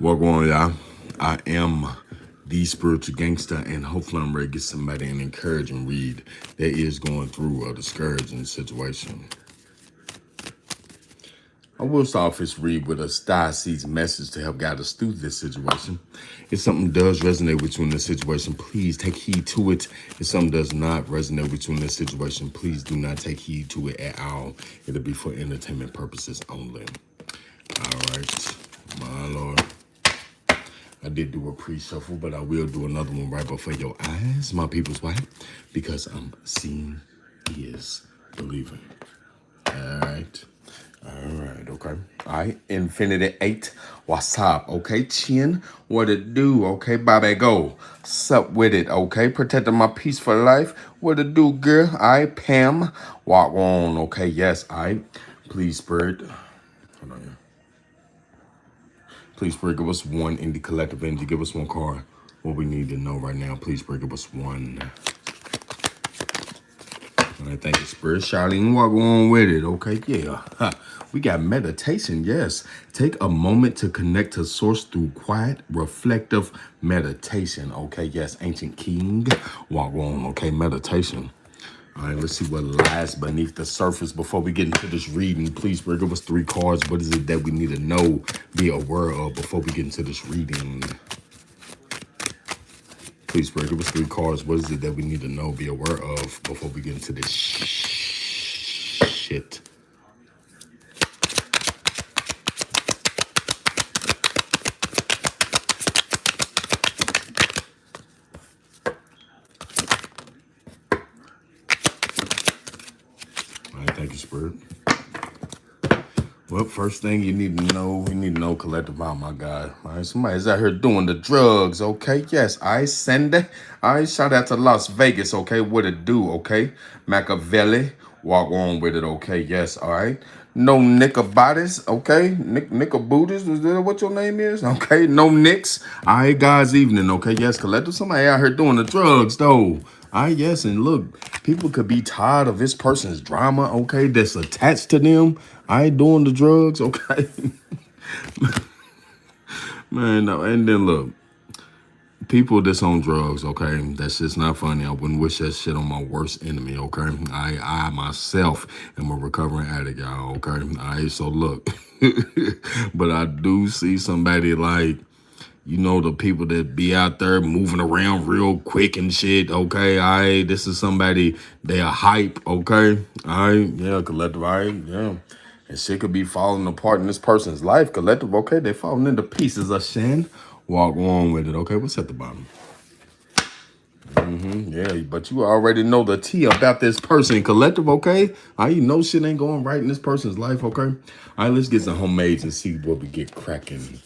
Welcome on, y'all. I am the spiritual gangster, and hopefully I'm ready to get somebody an encouraging read that is going through a discouraging situation. I will start off this read with a diocese message to help guide us through this situation. If something does resonate with you in this situation, please take heed to it. If something does not resonate with you in this situation, please do not take heed to it at all. It'll be for entertainment purposes only. All right, my Lord. I did do a pre-shuffle, but I will do another one right before your eyes, my people's wife, because I'm seeing is believing. All right. All right, okay. All right, Infinity 8, what's up? Okay, Chin, what it do? Okay, Bobby, go. Sup with it, okay? Protecting my peace for life. What it do, girl? All right, Pam, walk on, okay? Yes, all right. Please, Spirit. Hold on, yeah. Please, Spirit, give us one in the collective energy. Give us one card. What we need to know right now. Please, Spirit, give us one. All right, thank you, Spirit. Charlene, walk on with it. Okay, yeah. Ha. We got meditation, yes. Take a moment to connect to source through quiet, reflective meditation. Okay, yes. Ancient King, walk on. Okay, meditation. All right, let's see what lies beneath the surface before we get into this reading. Please, Spirit, give us three cards. What is it that we need to know, be aware of before we get into this reading? Please, Spirit, give us three cards. What is it that we need to know, be aware of before we get into this shit? All right, thank you, Spirit. Well, first thing you need to know, we need to know collective. Oh my God. All right, somebody's out here doing the drugs, okay? Yes, I send it. All right, shout out to Las Vegas, okay? What it do, okay? Machiavelli, walk on with it, okay? Yes, all right. No Nickobotis, okay? Nickobotis, is that what your name is? Okay, no Nicks. All right, guys, evening, okay? Yes, collective. Somebody out here doing the drugs, though. All right, yes, and look, people could be tired of this person's drama, okay, that's attached to them. I ain't doing the drugs, okay? Man, no, and then look, people that's on drugs, okay, that's just not funny. I wouldn't wish that shit on my worst enemy, okay? I myself am a recovering addict, y'all, okay? All right, so look, but I do see somebody like, you know, the people that be out there moving around real quick and shit, okay? All right, this is somebody, they are hype, okay? All right, yeah, collective, all right, yeah. And shit could be falling apart in this person's life, collective, okay? They falling into pieces, Shan. Walk on with it, okay? What's at the bottom? Yeah, but you already know the tea about this person, collective, okay? I you know shit ain't going right in this person's life, okay? All right, let's get some homemades and see what we get cracking.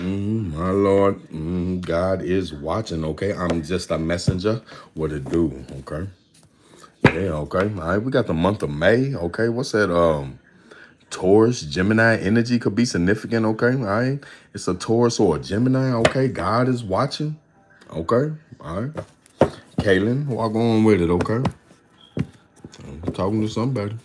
My Lord, God is watching, okay? I'm just a messenger. What it do, okay? Yeah, okay. All right, we got the month of May, okay? What's that? Taurus, Gemini energy could be significant, okay? All right. It's a Taurus or a Gemini, okay? God is watching, okay? All right. Kaylin, walk on with it, okay? I'm talking to somebody.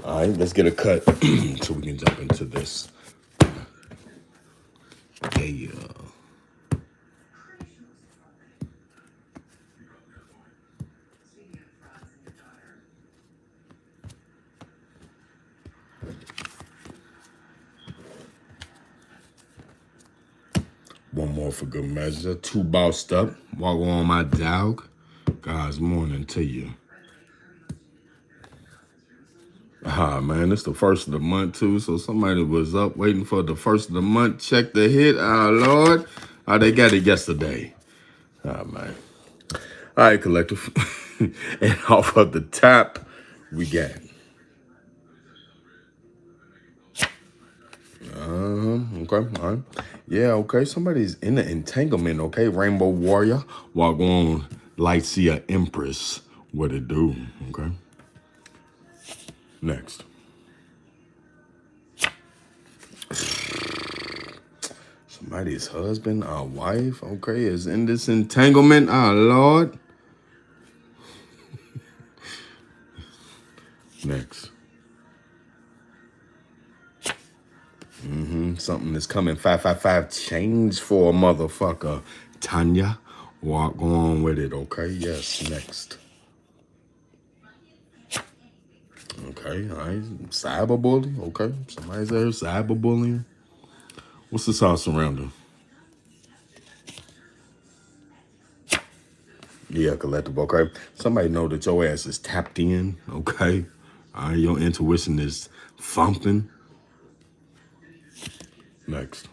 All right, let's get a cut so we can jump into this. Yeah. One more for good measure. Two bossed up. Walk on my dog. God's morning to you. Ah, man, it's the first of the month, too. So somebody was up waiting for the first of the month. Check the hit. Ah, Lord. Oh, they got it yesterday. Ah, man. All right, collective. And off of the top, we got. Okay, all right. Yeah, okay. Somebody's in the entanglement, okay? Rainbow Warrior. Walk on Light Seer Empress. What it do, okay? Next. Somebody's husband or wife, okay, is in this entanglement. Ah, Lord. something is coming. 555 change for a motherfucker. Tanya, walk on with it, okay? Yes, next. Okay, all right. Cyberbully, okay. Somebody's there, cyberbullying. What's this all surrounding? Yeah, collective, okay. Somebody know that your ass is tapped in, okay. All right, your intuition is thumping. Next.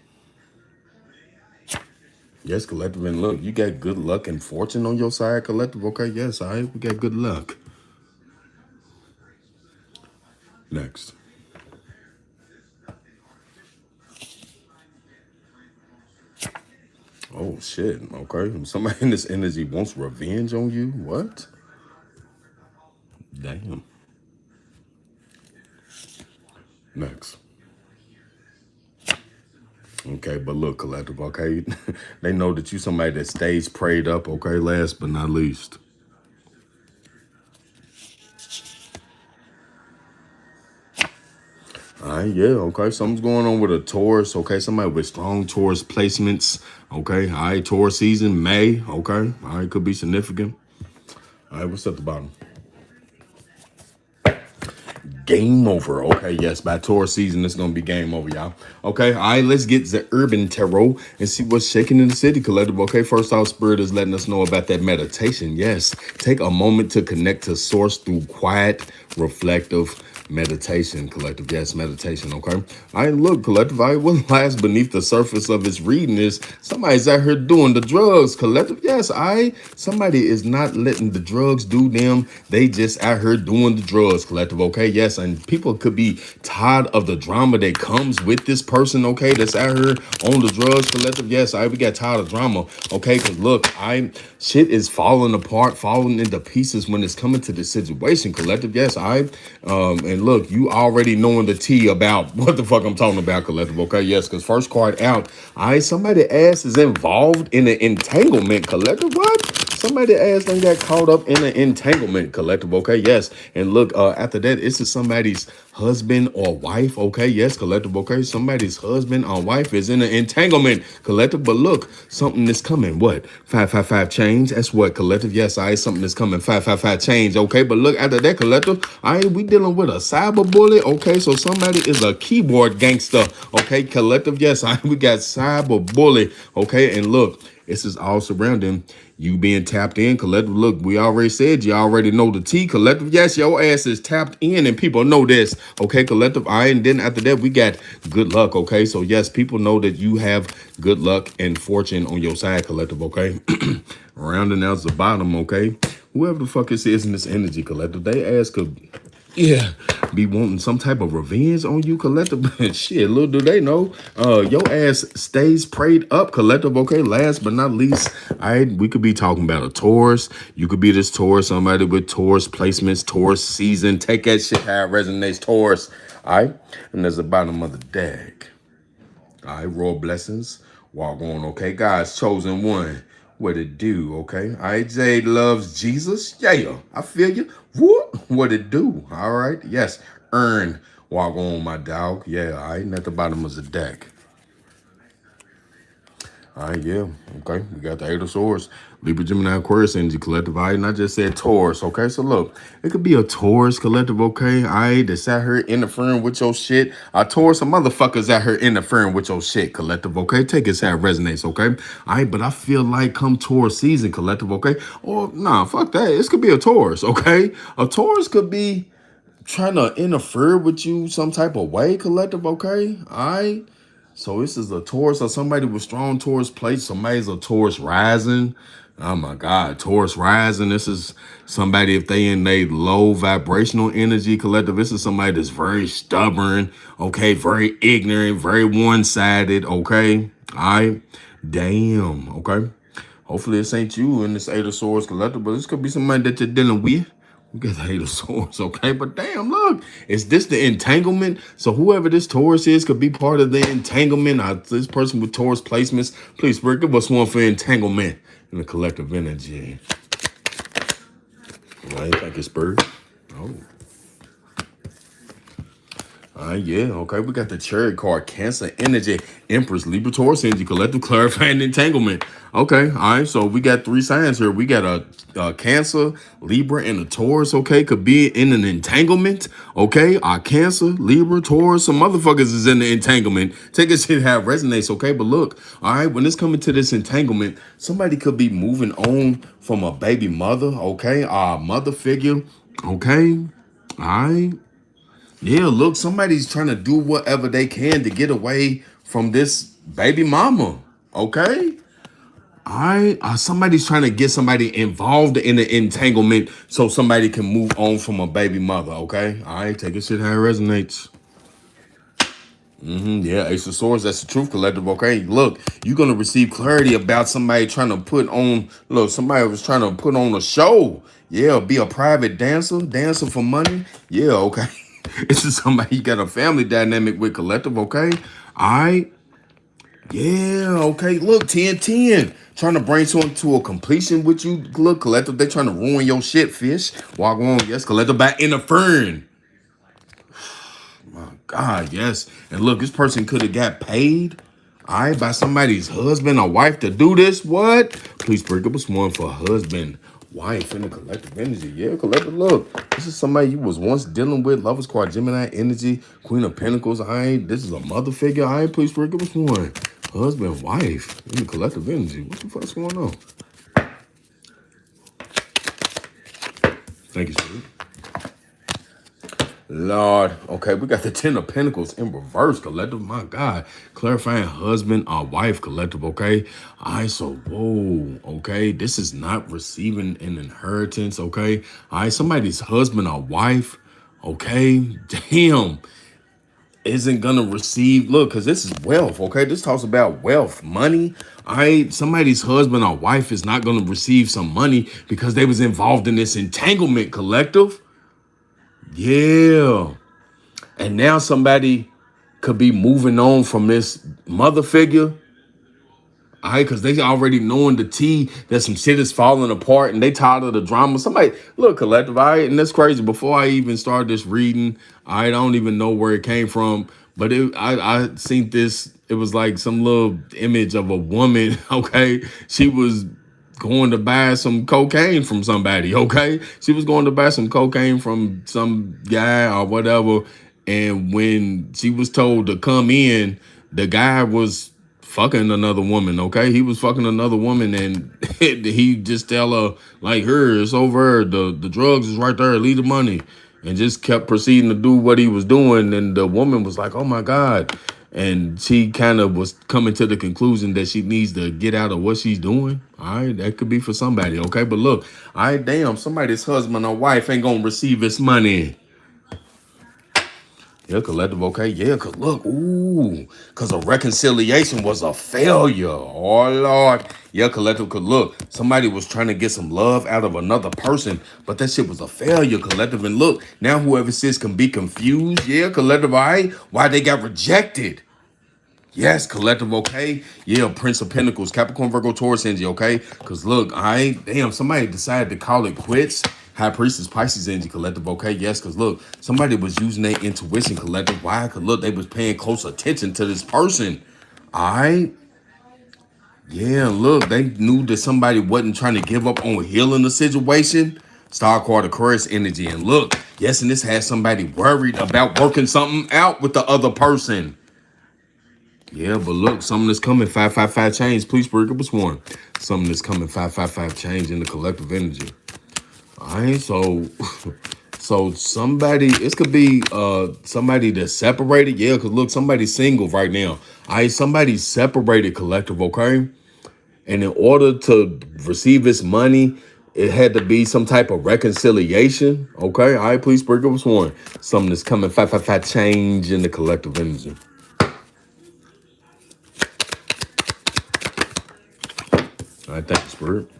Yes, collective, and look, you got good luck and fortune on your side, collective, okay. Yes, all right, we got good luck. Next. Oh shit, okay. Somebody in this energy wants revenge on you. What? Damn. Next. Okay, but look, collective, okay? They know that you somebody that stays prayed up, okay? Last but not least. All right, yeah, okay. Something's going on with a Taurus, okay? Somebody with strong Taurus placements, okay? All right, Taurus season, May, okay? All right, could be significant. All right, what's at the bottom? Game over. Okay, yes, by Taurus season, it's gonna be game over, y'all. Okay, all right, let's get the urban tarot and see what's shaking in the city collective. Okay, first off, Spirit is letting us know about that meditation. Yes, take a moment to connect to source through quiet, reflective meditation, collective. Yes, meditation. Okay, I look, collective. I what lies beneath the surface of its reading is somebody's out here doing the drugs, collective. Yes, somebody is not letting the drugs do them. They just out here doing the drugs, collective. Okay, yes, and people could be tired of the drama that comes with this person. Okay, that's out here on the drugs, collective. Yes, we got tired of drama. Okay, because look, shit is falling apart, falling into pieces when it's coming to this situation, collective. Yes, and look, you already knowing the tea about what the fuck I'm talking about, collective. Okay, yes, because first card out, somebody ass is involved in an entanglement, collective. What? Somebody ass done got caught up in an entanglement, collective. Okay, yes, and look, after that, this is somebody's husband or wife. Okay, yes, collective. Okay, somebody's husband or wife is in an entanglement, collective. But look, something is coming. What? 555 change. That's what, collective. Yes, something is coming. 555 change. Okay, but look, after that, collective, we dealing with a cyber bully. Okay, so somebody is a keyboard gangster. Okay, collective. Yes, we got cyber bully. Okay, and look, this is all surrounding you being tapped in, collective. Look, we already said you already know the T, collective. Yes, your ass is tapped in and people know this. Okay, collective. All right, and then after that, we got good luck. Okay, so yes, people know that you have good luck and fortune on your side, collective. Okay, rounding out the bottom. Okay, whoever the fuck this is in this energy, collective, they ass could. Yeah, be wanting some type of revenge on you, collective. Shit, little do they know, your ass stays prayed up, collective. Okay, last but not least, we could be talking about a Taurus. You could be this Taurus, somebody with Taurus placements, Taurus season. Take that shit how it resonates, Taurus. All right, and there's the bottom of the deck. All right, royal blessings. Walk on, okay, God's chosen one. What it do, okay? All right, Jade loves Jesus. Yeah, I feel you. Whoop, what it do? All right, yes. Earn. Walk on, my dog. Yeah, all right, and at the bottom of the deck. All right, yeah, okay. We got the Eight of Swords, Libra, Gemini, Aquarius energy collective. All right, and I just said Taurus. Okay, so look, it could be a Taurus collective. Okay, all right, that's out here interfering with your shit. A Taurus, some motherfuckers out here interfering with your shit, collective. Okay, take it how it resonates. Okay, all right, but I feel like come Taurus season, collective. Okay, or nah, fuck that. This could be a Taurus. Okay, a Taurus could be trying to interfere with you some type of way, collective. Okay, all right. So this is a Taurus or somebody with strong Taurus plates. Somebody's a Taurus rising. Oh my God, Taurus rising. This is somebody, if they in a low vibrational energy collective, this is somebody that's very stubborn, okay, very ignorant, very one-sided, okay? All right, damn, okay? Hopefully this ain't you in this Eight of Swords collective, but this could be somebody that you're dealing with. We got the Eight of Swords, okay? But damn, look, is this the entanglement? So whoever this Taurus is could be part of the entanglement. This person with Taurus placements, please, Spirit, give us one for entanglement in the collective energy. All right, thank you, Spirit. Oh. Yeah, okay. We got the Chariot card, Cancer energy, Empress, Libra, Taurus energy, collective, clarifying entanglement. Okay, all right. So we got three signs here. We got a Cancer, Libra, and a Taurus. Okay, could be in an entanglement. Okay, our Cancer, Libra, Taurus, some motherfuckers is in the entanglement. Take a shit how it resonates. Okay, but look, all right. When it's coming to this entanglement, somebody could be moving on from a baby mother. Okay, a mother figure. Okay, all right. Yeah, look, somebody's trying to do whatever they can to get away from this baby mama. Okay? All right. Somebody's trying to get somebody involved in the entanglement so somebody can move on from a baby mother. Okay? All right. Take a shit how it resonates. Yeah, Ace of Swords, that's the truth collective. Okay, look, you're gonna receive clarity about somebody trying to put on. Look, somebody was trying to put on a show. Yeah, be a private dancer for money. Yeah, okay. This is somebody you got a family dynamic with collective. Okay, all right. Yeah, okay. Look, 10-10. Trying to bring someone to a completion with you. Look, collective, they trying to ruin your shit, fish. Walk on, yes, collective, by interfering. God, yes. And look, this person could have got paid, all right, by somebody's husband or wife to do this. What? Please break up a sworn for husband, wife, and the collective energy. Yeah, collective. Look, this is somebody you was once dealing with. Lovers card, Gemini energy, Queen of Pentacles. All right, this is a mother figure. All right, please break up a sworn. Husband, wife, in the collective energy. What the fuck's going on? Thank you, sir. Lord, okay, we got the Ten of Pentacles in reverse, collective. My God, clarifying husband or wife, collective. Okay, all right. So, whoa, okay, this is not receiving an inheritance. Okay, all right, somebody's husband or wife. Okay, damn, isn't gonna receive. Look, because this is wealth. Okay, this talks about wealth, money. All right, somebody's husband or wife is not gonna receive some money because they was involved in this entanglement, collective. Yeah. And now somebody could be moving on from this mother figure. All right, because they already knowing the tea that some shit is falling apart and they tired of the drama. Somebody, look, collective, all right, and that's crazy. Before I even started this reading, I don't even know where it came from, but I seen this. It was like some little image of a woman, okay? She was going to buy some cocaine from somebody, okay? She was going to buy some cocaine from some guy or whatever. And when she was told to come in, the guy was fucking another woman, okay? He was fucking another woman and he just tell her, like, her, it's over. The drugs is right there, leave the money. And just kept proceeding to do what he was doing. And the woman was like, oh my God. And she kind of was coming to the conclusion that she needs to get out of what she's doing. All right, that could be for somebody, okay? But look, all right, damn, somebody's husband or wife ain't gonna receive his money. Yeah, collective, okay? Yeah, because look, ooh, because a reconciliation was a failure. Oh, Lord. Yeah, collective, because look, somebody was trying to get some love out of another person, but that shit was a failure, collective. And look, now whoever says can be confused. Yeah, collective, all right? Why they got rejected. Yes, collective, okay? Yeah, Prince of Pentacles, Capricorn, Virgo, Taurus energy, okay? Because look, damn, somebody decided to call it quits. High Priestess, Pisces energy, collective, okay? Yes, because look, somebody was using their intuition, collective. Why? Because look, they was paying close attention to this person, all right? Yeah, look, they knew that somebody wasn't trying to give up on healing the situation. Star card, Aquarius energy, and look, yes, and this has somebody worried about working something out with the other person. Yeah, but look, something that's coming, 555 change. Please break up a sworn. Something that's coming, 555 change in the collective energy. All right, so so somebody, it could be somebody that's separated. Yeah, because look, somebody's single right now. All right, somebody's separated, collective, okay? And in order to receive this money, it had to be some type of reconciliation. Okay, all right, please break up a sworn. Something that's coming, 555 change in the collective energy. All right, thank you, Spirit.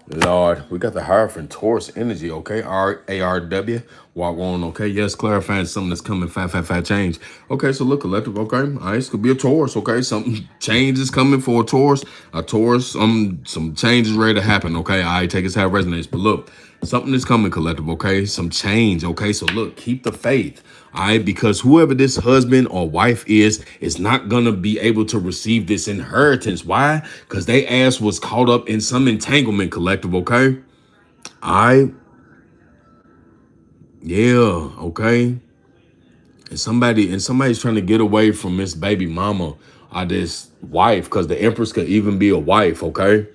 Lord, we got the Hierophant Taurus energy, okay? ARW, walk on, okay? Yes, clarifying something that's coming, 555 change. Okay, so look, collective, okay? All right, this could be a Taurus, okay? Something change is coming for a Taurus. A Taurus, some change is ready to happen, okay? All right, take us how it resonates. But look, Something is coming, collective, okay? Some change, okay? So look, keep the faith, all right? Because whoever this husband or wife is not gonna be able to receive this inheritance. Why? Because they ass was caught up in some entanglement, collective, okay? All right? Yeah, okay? And somebody's trying to get away from this baby mama or this wife, because the empress could even be a wife, okay?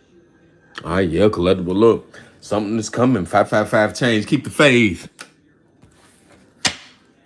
All right, yeah, collectible. Look, something is coming. 555 change. Keep the faith.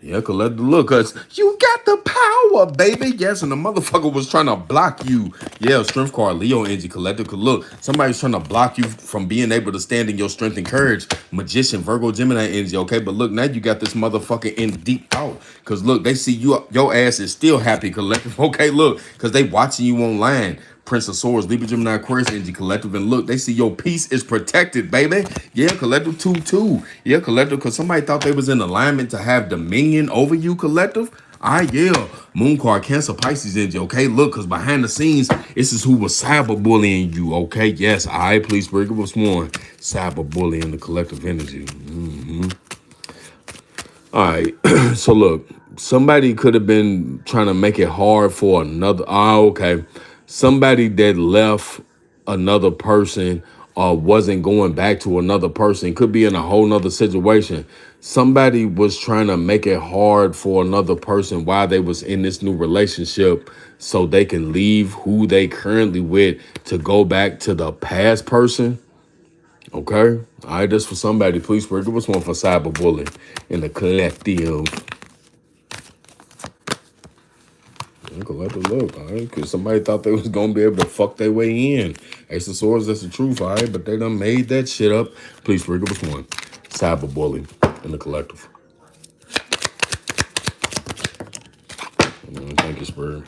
Yeah, collectible. Look, cause you got the power, baby. Yes, and the motherfucker was trying to block you. Yeah, strength card, Leo energy, collective. Cause look, somebody's trying to block you from being able to stand in your strength and courage. Magician, Virgo, Gemini energy. Okay, but look, now you got this motherfucker in deep thought. Cause look, they see you, your ass is still happy, collective. Okay, look, cause they watching you online. Prince of Swords, Libra, Gemini, Aquarius, energy, collective, and look, they see your peace is protected, baby. Yeah, collective 2-2. Yeah, collective, because somebody thought they was in alignment to have dominion over you, collective. All right, yeah. Moon card, Cancer, Pisces, energy, okay? Look, because behind the scenes, this is who was cyberbullying you, okay? Yes, all right, please, bring up what's more. Cyberbullying the collective energy. All right, so look, somebody could have been trying to make it hard for another. Oh, okay. Somebody that left another person or wasn't going back to another person could be in a whole nother situation. Somebody was trying to make it hard for another person while they was in this new relationship so they can leave who they currently with to go back to the past person. Okay. All right, that's for somebody. Please, give us one for cyberbullying in the collective. Collective look, all right? Because somebody thought they was going to be able to fuck their way in. Ace of Swords, that's the truth, all right? But they done made that shit up. Please, give us one. Cyberbullying in the collective. Thank you, Spirit.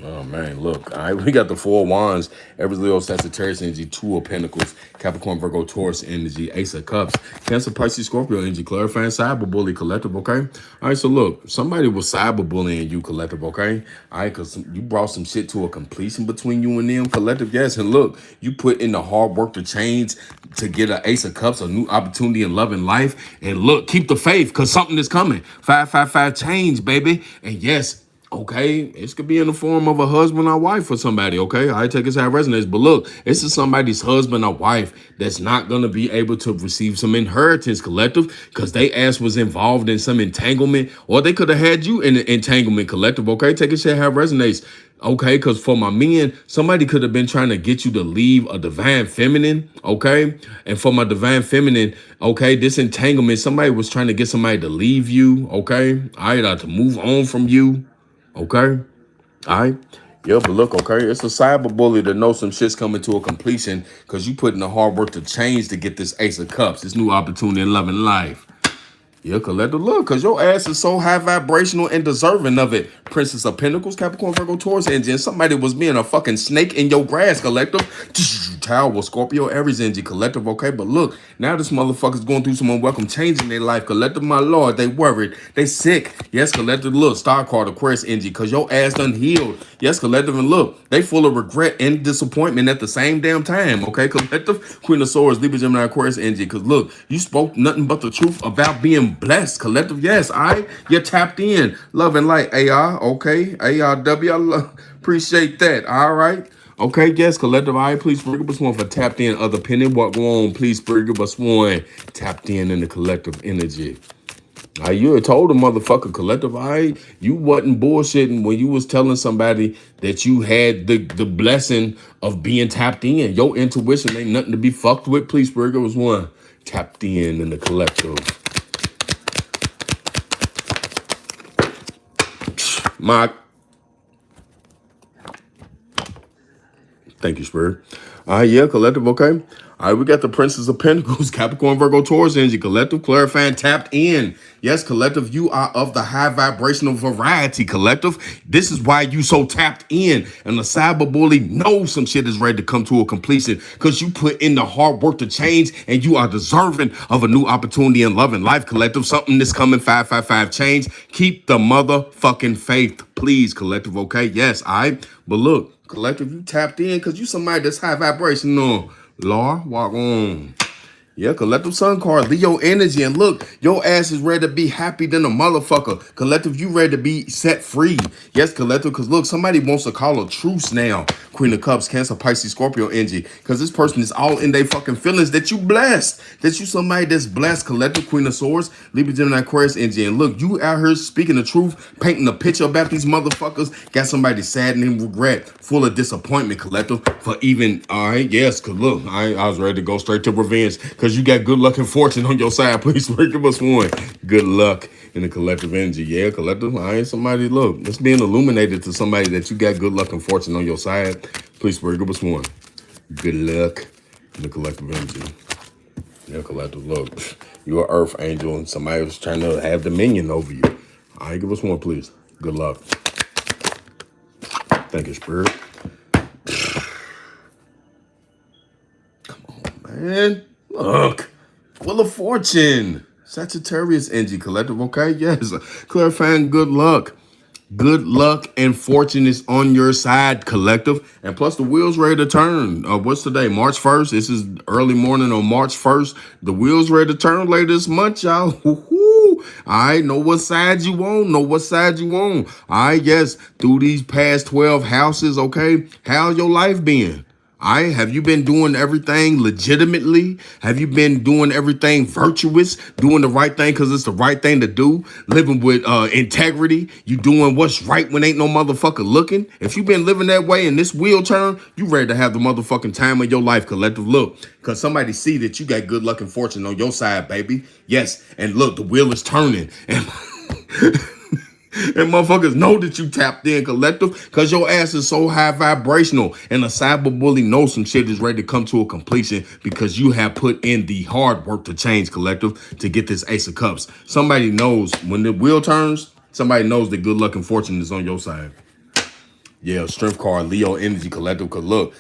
Oh, man, look. All right, we got the 4 of Wands, Aries, Leo, Sagittarius energy, 2 of Pentacles, Capricorn, Virgo, Taurus energy, Ace of Cups, Cancer, Pisces, Scorpio energy, clarifying cyberbully collective, okay? All right, so look, somebody was cyberbullying you, collective, okay? All right, because you brought some shit to a completion between you and them, collective, yes. And look, you put in the hard work to change to get an Ace of Cups, a new opportunity in love and life. And look, keep the faith, because something is coming. 555 change, baby. And yes, okay, this could be in the form of a husband or wife for somebody, okay? I take this how it resonates. But look, this is somebody's husband or wife that's not going to be able to receive some inheritance, collective, because they ass was involved in some entanglement, or they could have had you in an entanglement, collective, okay? Take it how it resonates. Okay, because for my men, somebody could have been trying to get you to leave a divine feminine, okay? And for my divine feminine, okay, this entanglement, somebody was trying to get somebody to leave you, okay? All right, to move on from you. Okay. All right. Yeah, but look, okay, it's a cyberbully to know some shit's coming to a completion because you put in the hard work to change to get this Ace of Cups, this new opportunity in love and life. Yeah, collective look, because your ass is so high vibrational and deserving of it. Princess of Pentacles, Capricorn, Virgo, Taurus engine. Somebody was being a fucking snake in your grass, collective. Tower, Scorpio, Aries energy, collective, okay? But look, now this motherfucker's going through some unwelcome change in their life. Collective, my lord, they worried. They sick. Yes, collective, look, star card, Aquarius energy, because your ass done healed. Yes, collective, and look, they full of regret and disappointment at the same damn time, okay? Collective, Queen of Swords, Libra, Gemini, Aquarius energy, because look, you spoke nothing but the truth about being blessed, collective. Yes, all right, you're tapped in. Love and light, AR, okay? ARW, appreciate that, all right? Okay, yes, collective. All right, please forgive us one for tapped in. Other pending, what go on? Please forgive us one tapped in the collective energy. All right, you had told a motherfucker collective. All right, you wasn't bullshitting when you was telling somebody that you had the blessing of being tapped in. Your intuition ain't nothing to be fucked with. Please forgive us one tapped in the collective. My Thank you, Spirit. Yeah, collective, okay. All right, we got the Princess of Pentacles, Capricorn, Virgo, Taurus energy, collective, clarifying, tapped in. Yes, collective, you are of the high vibrational variety, collective. This is why you so tapped in. And the cyberbully knows some shit is ready to come to a completion because you put in the hard work to change and you are deserving of a new opportunity in love and life, collective. Something that's coming, 555 change. Keep the motherfucking faith, please, collective, okay? Yes, all right. But look, collective, you tapped in because you somebody that's high vibration. No, Laura, walk on. Yeah, collective sun card, Leo energy. And look, your ass is ready to be happy than a motherfucker. Collective, you ready to be set free. Yes, collective, because look, somebody wants to call a truce now. Queen of Cups, Cancer, Pisces, Scorpio energy. Because this person is all in their fucking feelings that you blessed. That you somebody that's blessed. Collective, Queen of Swords, Libra, Gemini, Aquarius energy. And look, you out here speaking the truth, painting a picture about these motherfuckers. Got somebody sad and regret, full of disappointment, collective, for even, all right, yes, because look, I was ready to go straight to revenge because you got good luck and fortune on your side. Please give us one. Good luck in the collective energy. Yeah, collective. I ain't somebody. Look, it's being illuminated to somebody that you got good luck and fortune on your side. Please give us one. Good luck in the collective energy. Yeah, collective. Look, you're an earth angel and somebody was trying to have dominion over you. All right, give us one, please. Good luck. Thank you, Spirit. Man, look. Wheel of Fortune. Sagittarius energy, collective, okay? Yes. Clarifying good luck. Good luck and fortune is on your side, collective. And plus, the wheel's ready to turn. What's today? March 1st. This is early morning on March 1st. The wheel's ready to turn later this month, y'all. Woo-hoo. All right, know what side you on. Know what side you on. All right, yes. Through these past 12 houses, okay? How's your life been? All right, have you been doing everything legitimately? Have you been doing everything virtuous, doing the right thing because it's the right thing to do, living with integrity? You doing what's right when ain't no motherfucker looking? If you been living that way and this wheel turn, you ready to have the motherfucking time of your life, collective. Look, because somebody see that you got good luck and fortune on your side, baby. Yes, and look, the wheel is turning. And and motherfuckers know that you tapped in, collective, because your ass is so high vibrational. And a cyberbully knows some shit is ready to come to a completion because you have put in the hard work to change, collective, to get this Ace of Cups. Somebody knows when the wheel turns, somebody knows that good luck and fortune is on your side. Yeah, strength card, Leo energy, collective. Cause look,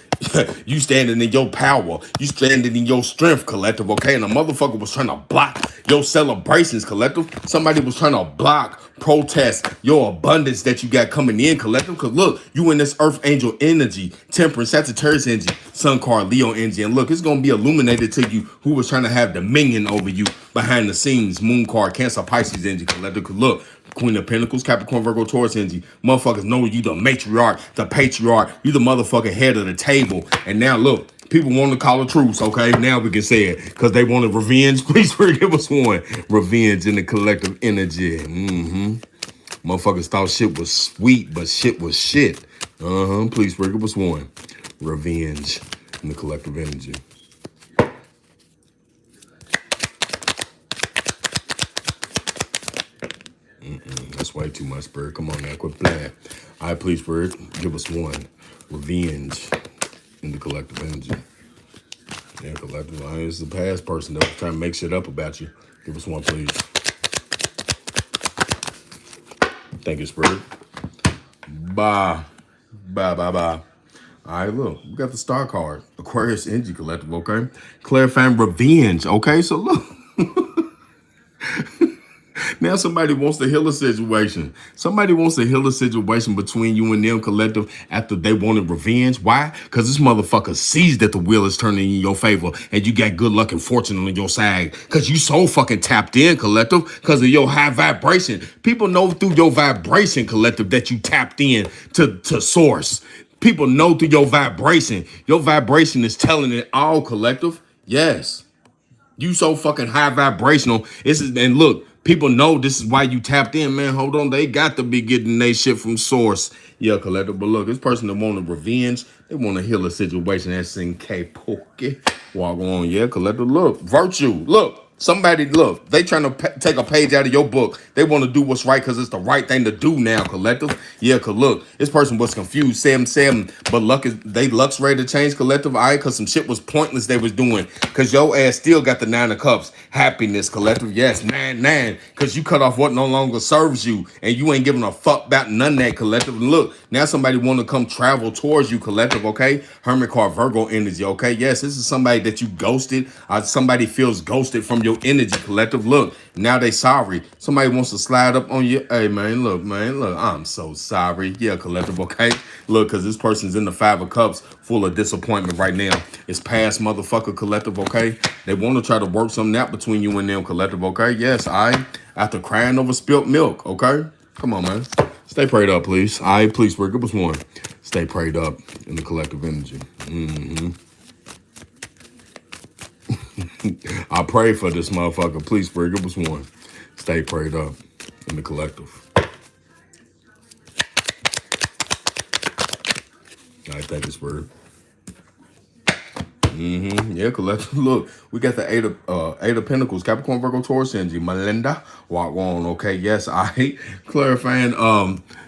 you standing in your power, you standing in your strength, collective. Okay, and a motherfucker was trying to block your celebrations, collective. Somebody was trying to block, protest your abundance that you got coming in, collective. Cause look, you in this Earth Angel energy, Temperance, Sagittarius energy, Sun card, Leo energy, and look, it's gonna be illuminated to you who was trying to have dominion over you behind the scenes. Moon card, Cancer, Pisces energy, collective. Cause look. Queen of Pentacles, Capricorn, Virgo, Taurus energy. Motherfuckers know you the matriarch, the patriarch. You the motherfucking head of the table. And now look, people want to call a truce, okay? Now we can say it because they wanted revenge. Please give us one. Revenge in the collective energy. Motherfuckers thought shit was sweet, but shit was shit. Please give us one. Revenge in the collective energy. That's way too much, Spirit. Come on now, quit playing. All right, please, Spirit, give us one. Revenge in the collective energy. Yeah, collective. It's the past person that was trying to make shit up about you. Give us one, please. Thank you, Spirit. Bye. Bye, bye, bye. All right, look, we got the star card. Aquarius energy collective, okay? Clarifying revenge, okay? So look. Now somebody wants to heal a situation. Somebody wants to heal a situation between you and them, collective, after they wanted revenge. Why? Because this motherfucker sees that the wheel is turning in your favor and you got good luck and fortune on your side. Because you so fucking tapped in, collective, because of your high vibration. People know through your vibration, collective, that you tapped in to source. People know through your vibration. Your vibration is telling it all, collective. Yes. You so fucking high vibrational. And look, people know this is why you tapped in, man. Hold on, they got to be getting their shit from source. Yeah, collective. But look, this person that wanted revenge, they want to heal a situation. That's in K-Poke. Walk on, yeah, collective. Look, virtue. Look. Somebody, look, they trying to take a page out of your book. They want to do what's right because it's the right thing to do now, collective. Yeah, because look, this person was confused, 7-7, but luck's ready to change, collective. All right, because some shit was pointless they was doing. Because your ass still got the 9 of cups. Happiness, collective. Yes, 9-9. Because you cut off what no longer serves you. And you ain't giving a fuck about none of that, collective. And look, now somebody want to come travel towards you, collective, okay? Hermit card, Virgo energy, okay? Yes, this is somebody that you ghosted. Somebody feels ghosted from your energy, collective. Look, now they sorry. Somebody wants to slide up on you. Hey, man, look, I'm so sorry. Yeah, collective, okay? Look, because this person's in the 5 of Cups full of disappointment right now. It's past motherfucker, collective, okay? They want to try to work something out between you and them, collective, okay? Yes, after crying over spilt milk, okay? Come on, man. Stay prayed up, please. Please, Rick, it was one. Stay prayed up in the collective energy. I pray for this motherfucker. Please, Rick, it was one. Stay prayed up in the collective. I thank you, Spirit. Yeah, collective. Look, we got the eight of Pentacles, Capricorn, Virgo, Taurus energy. Melinda, walk on. Okay, yes, I clarifying.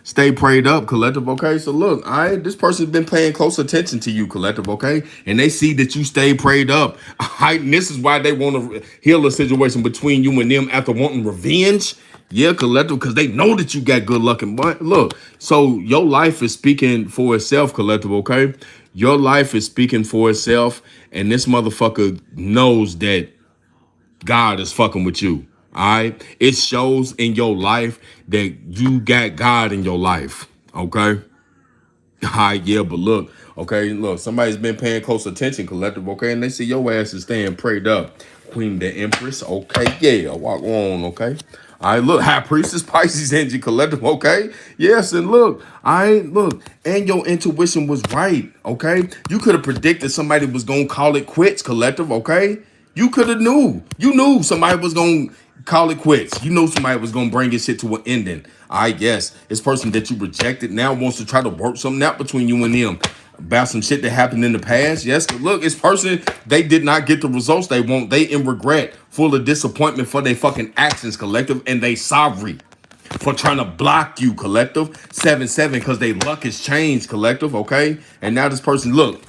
Stay prayed up, collective. Okay, so look, this person's been paying close attention to you, collective. Okay, and they see that you stay prayed up. And this is why they want to heal a situation between you and them after wanting revenge. Yeah, collective, because they know that you got good luck. And look, so your life is speaking for itself, collective, okay? Your life is speaking for itself, and this motherfucker knows that God is fucking with you, all right? It shows in your life that you got God in your life, okay? All right, yeah, but look, okay, look, somebody's been paying close attention, collective, okay? And they see your ass is staying prayed up. Queen the Empress, okay, yeah, walk on, okay? All right, look, High Priestess, Pisces, energy, collective, okay? Yes, and look, look, and your intuition was right, okay? You could have predicted somebody was going to call it quits, collective, okay? You could have knew. You knew somebody was going to call it quits. You know somebody was going to bring his shit to an ending. I guess this person that you rejected now wants to try to work something out between you and them about some shit that happened in the past. Yes, but look, this person, they did not get the results they want. They in regret, full of disappointment for their fucking actions, collective, and they sorry for trying to block you, collective. 7-7, because they luck has changed, collective, okay? And now this person, look,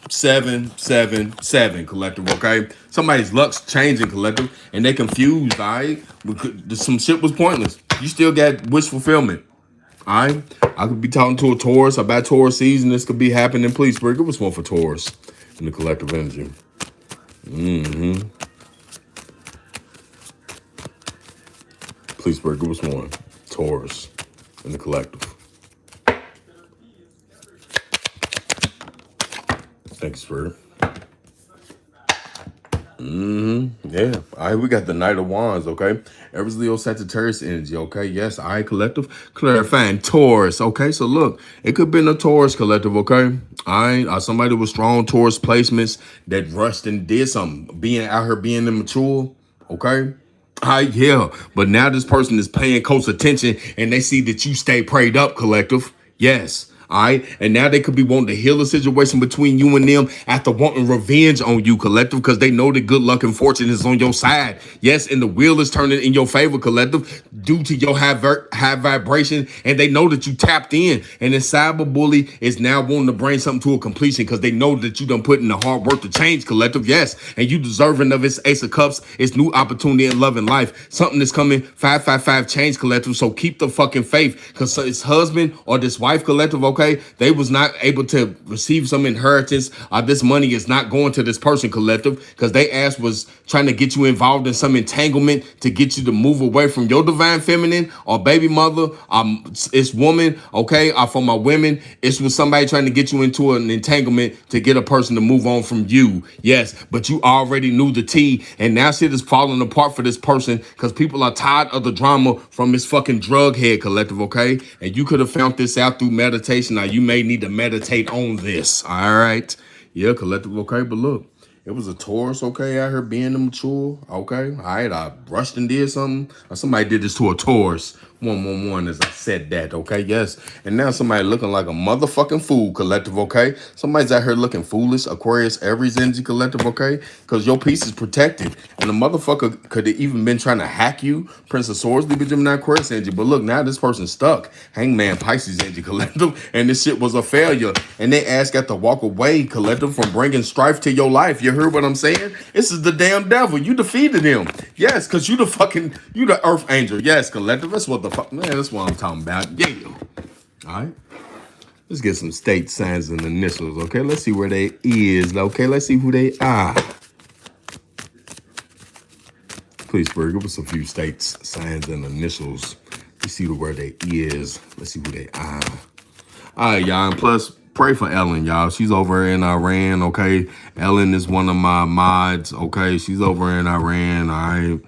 7-7-7, collective, okay? Somebody's luck's changing, collective, and they confused, all right? Some shit was pointless. You still got wish fulfillment, all right? I could be talking to a Taurus about Taurus season. This could be happening. Please, Spirit, give us one for Taurus in the collective energy. Please, Spirit, give us one. Taurus in the collective. Thank you, Spirit. Yeah. All right, we got the Knight of Wands, okay? Aries, Leo, Sagittarius energy, okay? Yes, all right, collective. Clarifying Taurus, okay? So look, it could have been a Taurus collective, okay? All right, somebody with strong Taurus placements that rushed and did something, being out here being immature, okay? All right, yeah, but now this person is paying close attention and they see that you stay prayed up, collective. Yes. All right. And now they could be wanting to heal a situation between you and them after wanting revenge on you, collective, because they know that good luck and fortune is on your side. Yes. And the wheel is turning in your favor, collective, due to your high vibration. And they know that you tapped in. And the cyber bully is now wanting to bring something to a completion because they know that you done put in the hard work to change, collective. Yes. And you deserving of its Ace of Cups, its new opportunity in love and life. Something is coming. 555 change, collective. So keep the fucking faith, because it's husband or this wife, collective, okay, they was not able to receive some inheritance. This money is not going to this person, collective, because they ass was trying to get you involved in some entanglement to get you to move away from your divine feminine or baby mother. It's woman, okay, for my women, it's with somebody trying to get you into an entanglement to get a person to move on from you. Yes, but you already knew the tea, and now shit is falling apart for this person because people are tired of the drama from this fucking drug head, collective, okay? And you could have found this out through meditation. Now you may need to meditate on this. All right. Yeah, collective, okay. But look, it was a Taurus, okay, out here being immature. Okay. All right. I rushed and did something. Or somebody did this to a Taurus. 111 as I said that, okay? Yes. And now somebody looking like a motherfucking fool, collective, okay? Somebody's out here looking foolish. Aquarius, Aries energy, collective, okay? Because your piece is protected. And the motherfucker could have even been trying to hack you. Prince of Swords, Libra, Gemini, Aquarius energy. But look, now this person's stuck. Hangman, Pisces energy, collective. And this shit was a failure. And they ass got to walk away, collective, from bringing strife to your life. You heard what I'm saying? This is the damn devil. You defeated him. Yes, because you the earth angel. Yes, collective. That's what the fuck, man, that's what I'm talking about. Yeah. All right. Let's get some state signs and initials, okay? Let's see where they is, okay? Let's see who they are. please, Spirit, give us a few states, signs, and initials. We see the word they is. Let's see who they are. All right, y'all. And plus, pray for Ellen, y'all. She's over in Iran, okay? Ellen is one of my mods, okay? She's over in Iran, all right?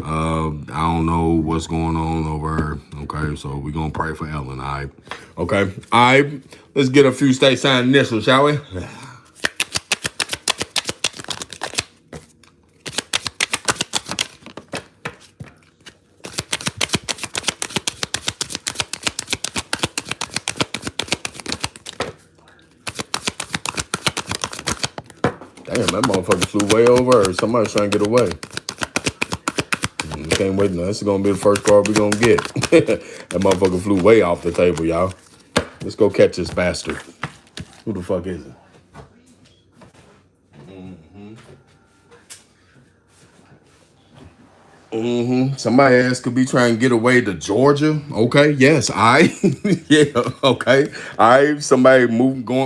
I don't know what's going on over her, okay? So we're going to pray for Ellen, all right? Okay? All right. Let's get a few state sign initials, shall we? Damn, that motherfucker flew way over her. Somebody's trying to get away. Can't wait. No, this is going to be the first card we're going to get. That motherfucker flew way off the table, y'all. Let's go catch this bastard. Who the fuck is it? Somebody else could be trying to get away to Georgia. Okay, yes, yeah, okay. Somebody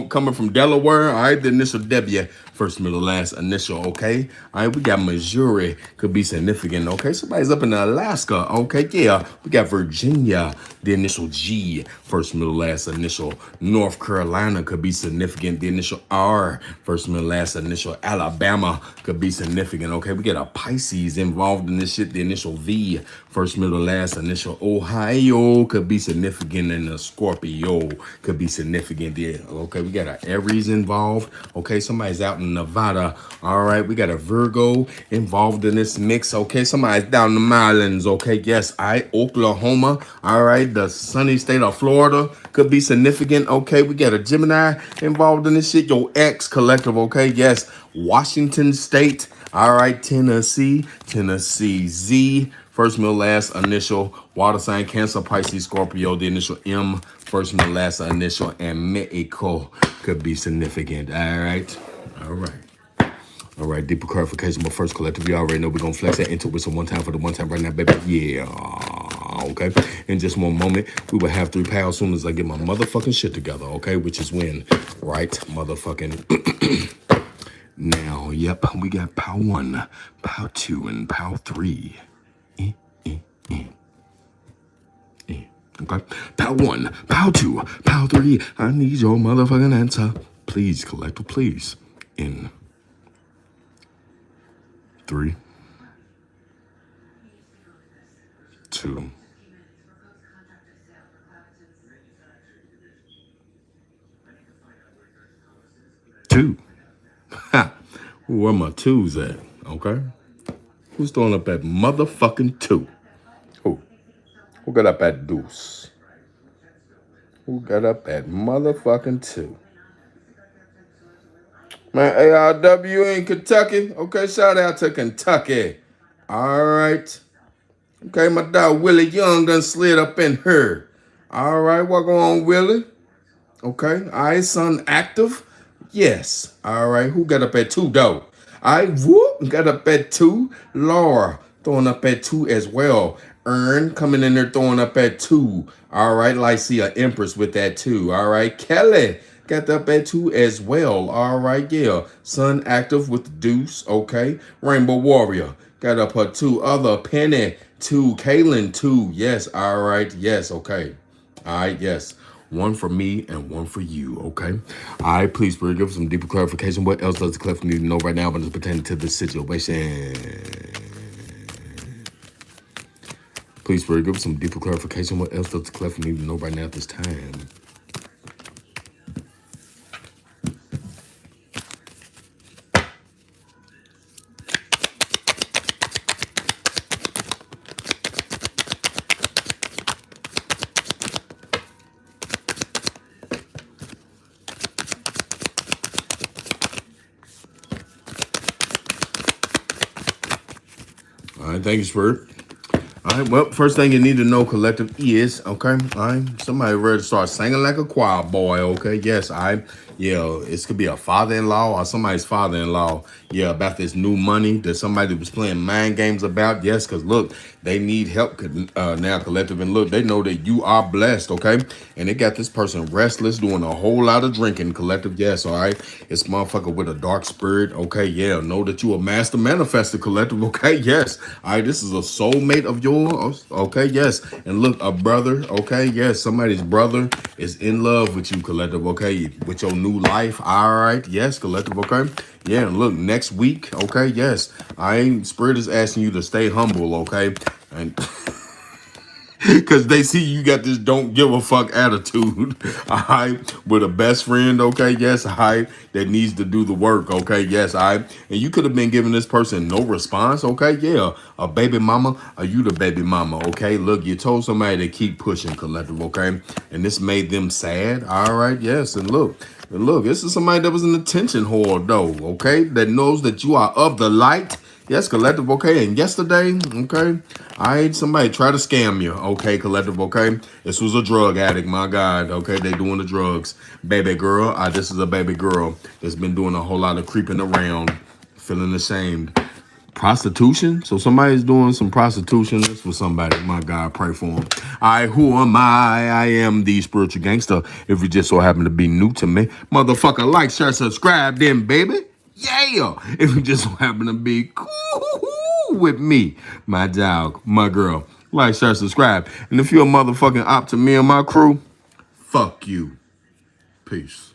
coming from Delaware. The initial W, first, middle, last, initial, okay. We got Missouri, could be significant, okay. Somebody's up in Alaska, okay, yeah. We got Virginia, the initial G, first, middle, last, initial. North Carolina could be significant, the initial R, first, middle, last, initial. Alabama could be significant, okay. We got a Pisces involved in this shit, the initial V, first, middle, last, initial. Ohio could be significant, and a Scorpio could be significant there, okay. We got a Aries involved, okay. Somebody's out in Nevada, all right. We got a Virgo involved in this mix, okay. Somebody's down in the islands, okay. Yes, Oklahoma, all right. The sunny state of Florida could be significant, okay. We got a Gemini involved in this shit, your ex collective, okay. Yes, Washington State, all right. Tennessee Z, first, middle, last, initial. Water sign, Cancer, Pisces, Scorpio, the initial M, first, middle, last, initial. And Mexico could be significant, all right. All right, deeper clarification, but first collective, you already know we're going to flex that intuition one time for the one time right now, baby. Yeah, okay. In just one moment, we will have 3 pals as soon as I get my motherfucking shit together, okay? Which is when, right, motherfucking now. Yep, we got pal 1, pal 2, and pal 3. Okay, pal 1, pal 2, pal 3. I need your motherfucking answer. Please, collective, please. In 3, 2, 2. Ha! Where my 2s at? Okay. Who's throwing up that motherfucking 2? Who got up at deuce? Who got up at motherfucking 2? Man, ARW in Kentucky. Okay, shout out to Kentucky. All right. Okay, my dog Willie Young done slid up in here. All right, what going on, Willie? Okay, all right, son active. Yes. All right, who got up at 2, though? I got up at 2. Laura throwing up at 2 as well. Ern coming in there throwing up at 2. All right, Lycia Empress with that 2. All right, Kelly got up at 2 as well. All right, yeah. Sun active with the deuce. Okay, Rainbow Warrior got up her 2. Other Penny 2. Kaylin 2. Yes. All right. Yes. Okay. All right. Yes. 1 for me and 1 for you, okay? All right, please, Spirit, give some deeper clarification. What else does the collective need to know right now when it's pertaining to this situation? Please, Spirit, give some deeper clarification. What else does the collective need to know right now at this time? All right, thank you, Spirit. All right, well, first thing you need to know, collective, is, okay, all right, somebody ready to start singing like a choir boy, okay? Yes, all right. Yeah, it could be a father-in-law or somebody's father-in-law. Yeah, about this new money that somebody was playing mind games about. Yes, because look, they need help now, collective. And look, they know that you are blessed, okay? And they got this person restless, doing a whole lot of drinking, collective. Yes, all right? It's motherfucker with a dark spirit, okay? Yeah, know that you a master manifester, collective, okay? Yes. All right, this is a soulmate of yours, okay? Yes. And look, a brother, okay? Yes, somebody's brother is in love with you, collective, okay? With your new life, all right? Yes, collective, okay? Yeah, and look, next week, okay? Yes. I ain't, spirit is asking you to stay humble, okay? And because they see you got this don't give a fuck attitude, all right, with a best friend, okay, yes, all right, that needs to do the work, okay, yes, all right, and you could have been giving this person no response, okay, yeah, a baby mama, are you the baby mama, okay, look, you told somebody to keep pushing, collective, okay, and this made them sad, all right, yes, and look, this is somebody that was an attention whore, though, okay, that knows that you are of the light. Yes, collective, okay. And yesterday, okay, I had somebody try to scam you, okay, collective, okay. This was a drug addict, my God, okay. They doing the drugs, baby girl. This is a baby girl that's been doing a whole lot of creeping around, feeling ashamed. Prostitution. So somebody's doing some prostitution. This for somebody. My God, pray for them. Who am I? I am the spiritual gangster. If you just so happen to be new to me, motherfucker, like, share, subscribe, then, baby. Yeah. If you just so happen to be cool with me, my dog, my girl, like, share, subscribe. And if you're a motherfucking op to me and my crew, fuck you. Peace.